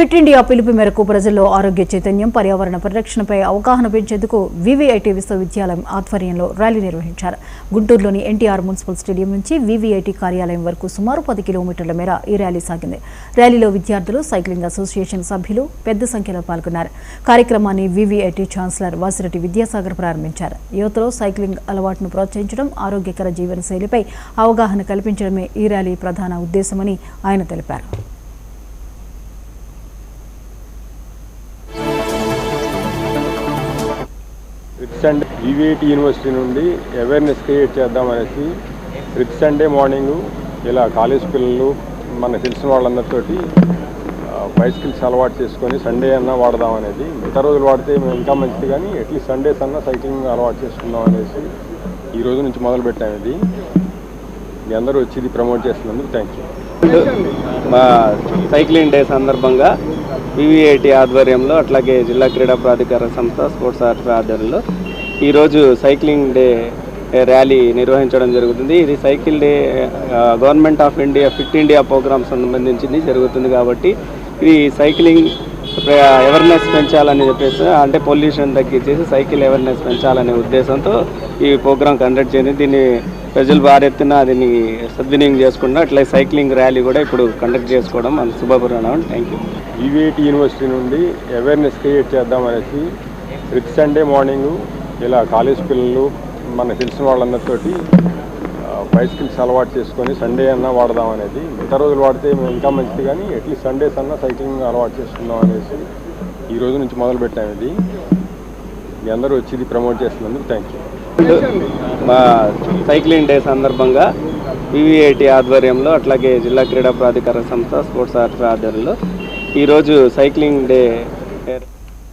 Fit India పిలుపు మేరకు ప్రజల్లో ఆరోగ్య చైతన్యం, పర్యావరణ పరిరక్షణపై అవగాహన పెంచేందుకు వివిఐటి విశ్వవిద్యాలయం ఆధ్వర్యంలో ర్యాలీ నిర్వహించారు. గుంటూరులోని ఎన్టీఆర్ మున్సిపల్ స్టేడియం నుంచి వివిఐటి కార్యాలయం వరకు సుమారు 10 కిలోమీటర్ల మేర ఈ ర్యాలీ సాగింది. ర్యాలీలో విద్యార్థులు, సైక్లింగ్ అసోసియేషన్ సభ్యులు పెద్ద సంఖ్యలో పాల్గొన్నారు. కార్యక్రమాన్ని వివిఐటి ఛాన్సలర్ వాసిరెడ్డి విద్యాసాగర్ ప్రారంభించారు. యువతలో సైక్లింగ్ అలవాటును ప్రోత్సహించడం, ఆరోగ్యకర జీవనశైలిపై అవగాహన కల్పించడమే ఈ ర్యాలీ ప్రధాన ఉద్దేశమని ఆయన తెలిపారు. సండే వివిఐటి యూనివర్సిటీ నుండి అవేర్నెస్ క్రియేట్ చేద్దామనేసి ప్రతి సండే మార్నింగు ఇలా కాలేజ్ పిల్లలు మనకు తెలిసిన వాళ్ళందరితోటి బైసికల్స్ అలవాటు చేసుకొని సండే అన్నా వాడదాం అనేది. మిగతా రోజులు వాడితే ఇంకా మంచిది, కానీ అట్లీస్ట్ సండేస్ అన్నా సైక్లింగ్ అలవాటు చేసుకుందాం అనేసి ఈ రోజు నుంచి మొదలు పెట్టాము. ఇది మీ అందరూ వచ్చి ఇది ప్రమోట్ చేస్తున్నందుకు థ్యాంక్ యూ. మా సైక్లింగ్ డే సందర్భంగా వివిఐటి ఆధ్వర్యంలో, అట్లాగే జిల్లా క్రీడా ప్రాధికార సంస్థ స్పోర్ట్స్ ఆర్ట్ ఆధ్వర్యంలో ఈరోజు సైక్లింగ్ డే ర్యాలీ నిర్వహించడం జరుగుతుంది. ఇది cycle day government of India fit India programme సంబంధించింది జరుగుతుంది. కాబట్టి ఇది సైక్లింగ్ అవేర్నెస్ పెంచాలని చెప్పేసి, అంటే పొల్యూషన్ తగ్గించేసి సైకిల్ అవేర్నెస్ పెంచాలనే ఉద్దేశంతో ఈ ప్రోగ్రాం కండక్ట్ చేయండి. దీన్ని ప్రజలు భారీ ఎత్తున దీన్ని సద్వినియోగం చేసుకుంటా అట్లా సైక్లింగ్ ర్యాలీ కూడా ఇప్పుడు కండక్ట్ చేసుకోవడం మన శుభపరిణామం. Thank you. వివిఐటి యూనివర్సిటీ నుండి అవేర్నెస్ క్రియేట్ చేద్దామనేసి ప్రతి సండే మార్నింగు ఇలా కాలేజ్ పిల్లలు మనకు తెలిసిన వాళ్ళందరితోటి బైసికల్స్ అలవాటు చేసుకొని సండే అన్నా వాడదాం అనేది. మిగతా రోజులు వాడితే ఇంకా మంచిది, కానీ అట్లీస్ట్ సండేస్ అన్నా సైక్లింగ్ అలవాటు చేసుకుందాం అనేసి ఈ రోజు నుంచి మొదలు పెట్టాము. ఇది మీ అందరూ వచ్చి ఇది ప్రమోట్ చేస్తున్నందుకు థ్యాంక్ యూ. మా సైక్లింగ్ డే సందర్భంగా వివిఐటి ఆధ్వర్యంలో, అట్లాగే జిల్లా క్రీడా ప్రాధికార సంస్థ స్పోర్ట్స్ ఆర్ట్ ఆధ్వర్యంలో ఈరోజు సైక్లింగ్ డే